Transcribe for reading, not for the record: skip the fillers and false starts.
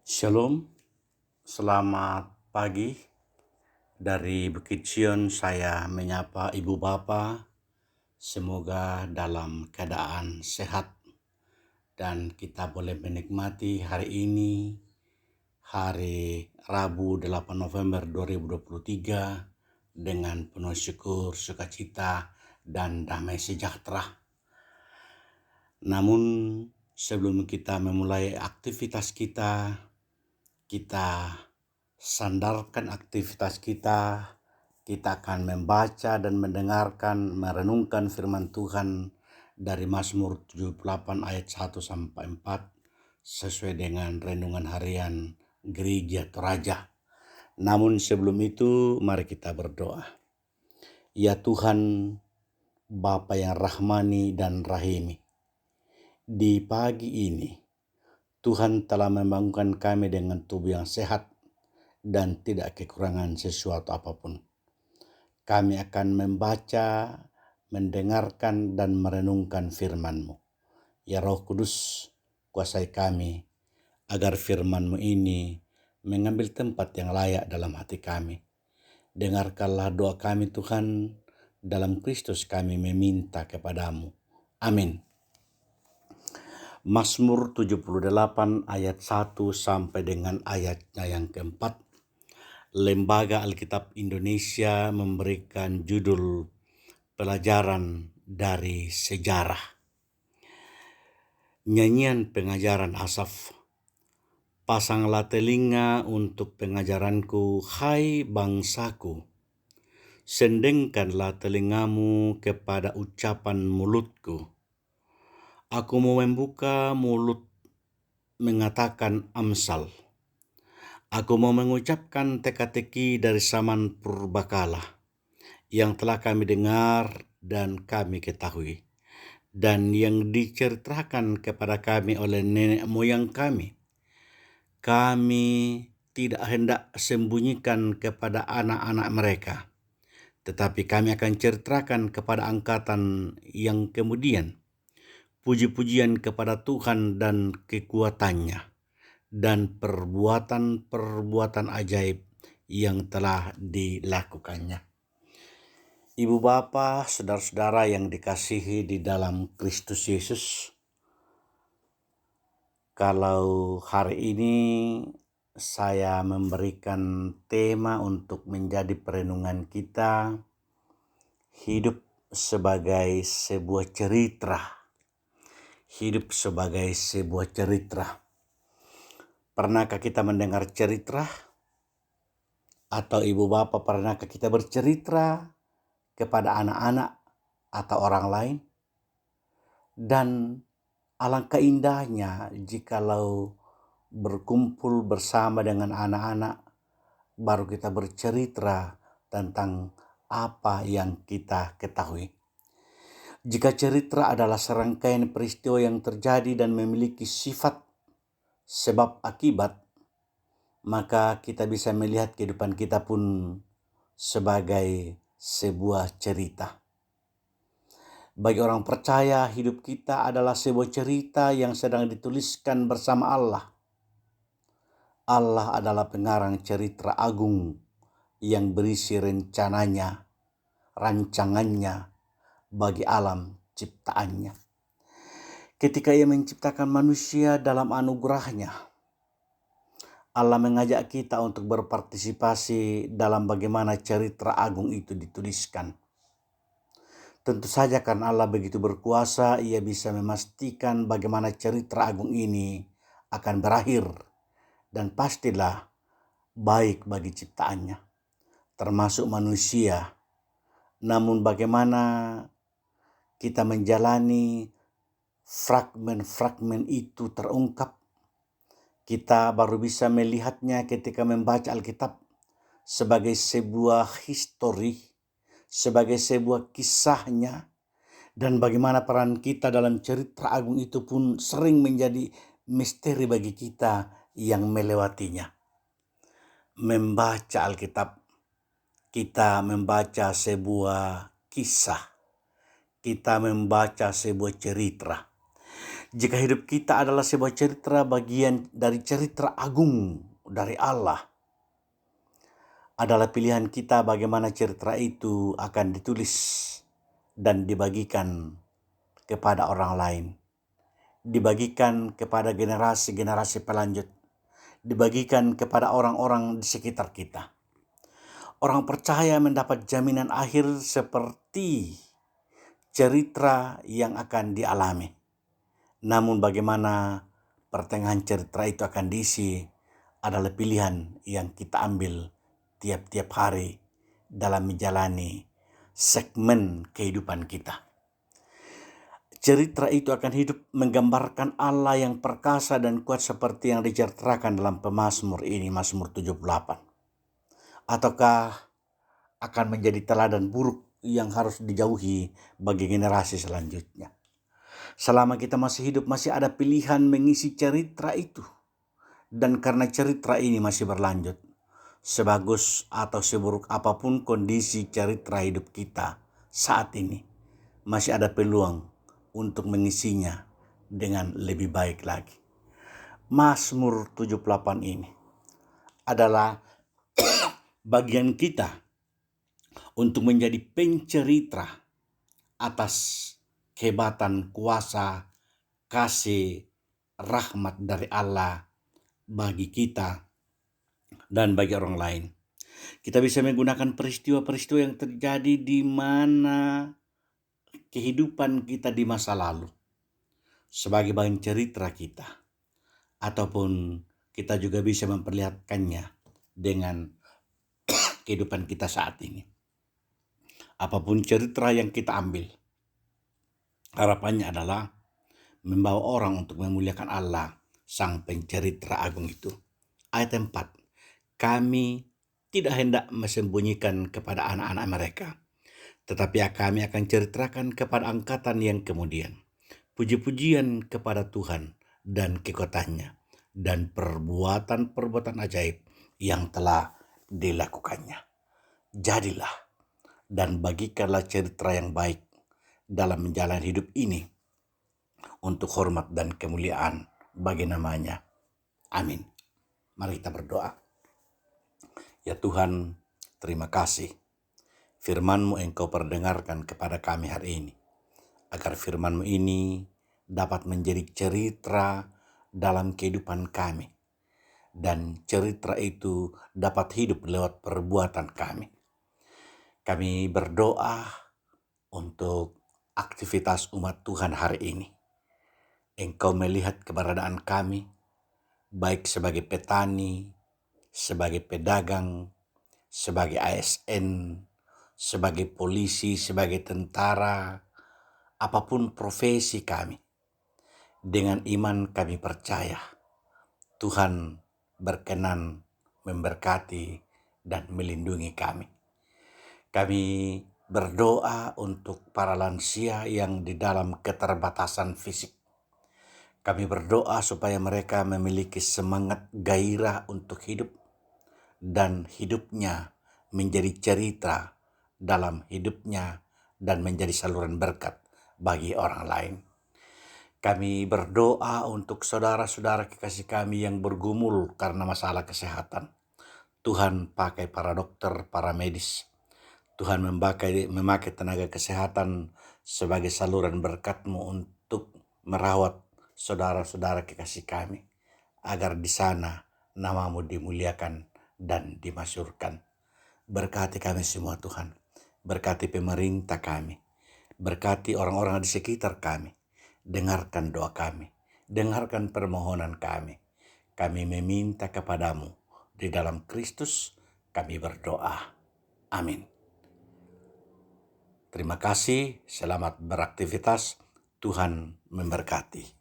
Shalom, selamat pagi. Dari Bukit Sion saya menyapa Ibu Bapa. Semoga dalam keadaan sehat dan kita boleh menikmati hari ini, hari Rabu 8 November 2023 dengan penuh syukur, sukacita, dan damai sejahtera. Namun sebelum kita memulai aktivitas kita sandarkan aktivitas kita akan membaca dan mendengarkan, merenungkan firman Tuhan dari Mazmur 78 ayat 1 sampai 4 sesuai dengan renungan harian Gereja Toraja. Namun sebelum itu mari kita berdoa. Ya Tuhan, Bapa yang rahmani dan rahimi, di pagi ini Tuhan telah membangunkan kami dengan tubuh yang sehat dan tidak kekurangan sesuatu apapun. Kami akan membaca, mendengarkan, dan merenungkan firman-Mu. Ya Roh Kudus, kuasai kami, agar firman-Mu ini mengambil tempat yang layak dalam hati kami. Dengarkanlah doa kami Tuhan, dalam Kristus kami meminta kepadamu. Amin. Mazmur 78 ayat 1 sampai dengan ayatnya yang keempat. Lembaga Alkitab Indonesia memberikan judul Pelajaran dari Sejarah. Nyanyian pengajaran Asaf. Pasanglah telinga untuk pengajaranku, hai bangsaku. Sendengkanlah telingamu kepada ucapan mulutku. Aku mau membuka mulut mengatakan amsal. Aku mau mengucapkan teka-teki dari zaman purbakala yang telah kami dengar dan kami ketahui, dan yang diceritakan kepada kami oleh nenek moyang kami. Kami tidak hendak sembunyikan kepada anak-anak mereka, tetapi kami akan ceritakan kepada angkatan yang kemudian puji-pujian kepada Tuhan dan kekuatannya, dan perbuatan-perbuatan ajaib yang telah dilakukannya. Ibu Bapa, saudara-saudara yang dikasihi di dalam Kristus Yesus, kalau hari ini saya memberikan tema untuk menjadi perenungan kita, hidup sebagai sebuah cerita. Hidup sebagai sebuah cerita. Pernahkah kita mendengar cerita? Atau ibu bapa pernahkah kita bercerita kepada anak-anak atau orang lain? Dan alangkah indahnya jikalau berkumpul bersama dengan anak-anak, baru kita bercerita tentang apa yang kita ketahui. Jika cerita adalah serangkaian peristiwa yang terjadi dan memiliki sifat sebab akibat, maka kita bisa melihat kehidupan kita pun sebagai sebuah cerita. Bagi orang percaya, hidup kita adalah sebuah cerita yang sedang dituliskan bersama Allah. Allah adalah pengarang cerita agung yang berisi rencananya, rancangannya bagi alam ciptaannya. Ketika Ia menciptakan manusia dalam anugerahnya, Allah mengajak kita untuk berpartisipasi dalam bagaimana cerita agung itu dituliskan. Tentu saja karena Allah begitu berkuasa, Ia bisa memastikan bagaimana cerita agung ini akan berakhir, dan pastilah baik bagi ciptaannya, termasuk manusia. Namun bagaimana kita menjalani fragmen-fragmen itu terungkap, kita baru bisa melihatnya ketika membaca Alkitab sebagai sebuah histori, sebagai sebuah kisahnya, dan bagaimana peran kita dalam cerita agung itu pun sering menjadi misteri bagi kita yang melewatinya. Membaca Alkitab, kita membaca sebuah kisah, kita membaca sebuah cerita. Jika hidup kita adalah sebuah cerita bagian dari cerita agung dari Allah, adalah pilihan kita bagaimana cerita itu akan ditulis dan dibagikan kepada orang lain, dibagikan kepada generasi-generasi pelanjut, dibagikan kepada orang-orang di sekitar kita. Orang percaya mendapat jaminan akhir seperti cerita yang akan dialami. Namun bagaimana pertengahan cerita itu akan diisi adalah pilihan yang kita ambil tiap-tiap hari dalam menjalani segmen kehidupan kita. Cerita itu akan hidup menggambarkan Allah yang perkasa dan kuat seperti yang diceritakan dalam pemazmur ini, Mazmur 78. Ataukah akan menjadi teladan buruk yang harus dijauhi bagi generasi selanjutnya? Selama kita masih hidup, masih ada pilihan mengisi cerita itu. Dan karena cerita ini masih berlanjut, sebagus atau seburuk apapun kondisi cerita hidup kita saat ini, masih ada peluang untuk mengisinya dengan lebih baik lagi. Mazmur 78 ini adalah bagian kita untuk menjadi pencerita atas kehebatan, kuasa, kasih, rahmat dari Allah bagi kita dan bagi orang lain. Kita bisa menggunakan peristiwa-peristiwa yang terjadi di mana kehidupan kita di masa lalu sebagai bagian cerita kita, ataupun kita juga bisa memperlihatkannya dengan kehidupan kita saat ini. Apapun cerita yang kita ambil, harapannya adalah membawa orang untuk memuliakan Allah, Sang Pencerita Agung itu. Ayat 4, kami tidak hendak mesembunyikan kepada anak-anak mereka, tetapi kami akan ceritakan kepada angkatan yang kemudian puji-pujian kepada Tuhan dan kekuatannya dan perbuatan-perbuatan ajaib yang telah dilakukannya. Jadilah dan bagikanlah cerita yang baik dalam menjalani hidup ini untuk hormat dan kemuliaan bagi namanya. Amin. Mari kita berdoa. Ya Tuhan, terima kasih. Firman-Mu Engkau perdengarkan kepada kami hari ini, agar firman-Mu ini dapat menjadi cerita dalam kehidupan kami, dan cerita itu dapat hidup lewat perbuatan kami. Kami berdoa untuk aktivitas umat Tuhan hari ini. Engkau melihat keberadaan kami, baik sebagai petani, sebagai pedagang, sebagai ASN, sebagai polisi, sebagai tentara, apapun profesi kami. Dengan iman kami percaya Tuhan berkenan memberkati dan melindungi kami. Kami berdoa untuk para lansia yang di dalam keterbatasan fisik. Kami berdoa supaya mereka memiliki semangat gairah untuk hidup, dan hidupnya menjadi cerita dalam hidupnya dan menjadi saluran berkat bagi orang lain. Kami berdoa untuk saudara-saudara kekasih kami yang bergumul karena masalah kesehatan. Tuhan pakai para dokter, para medis. Tuhan memakai tenaga kesehatan sebagai saluran berkat-Mu untuk merawat saudara-saudara kekasih kami, agar di sana nama-Mu dimuliakan dan dimasyurkan. Berkati kami semua Tuhan, berkati pemerintah kami, berkati orang-orang di sekitar kami. Dengarkan doa kami, dengarkan permohonan kami. Kami meminta kepadamu, di dalam Kristus kami berdoa. Amin. Terima kasih, selamat beraktivitas, Tuhan memberkati.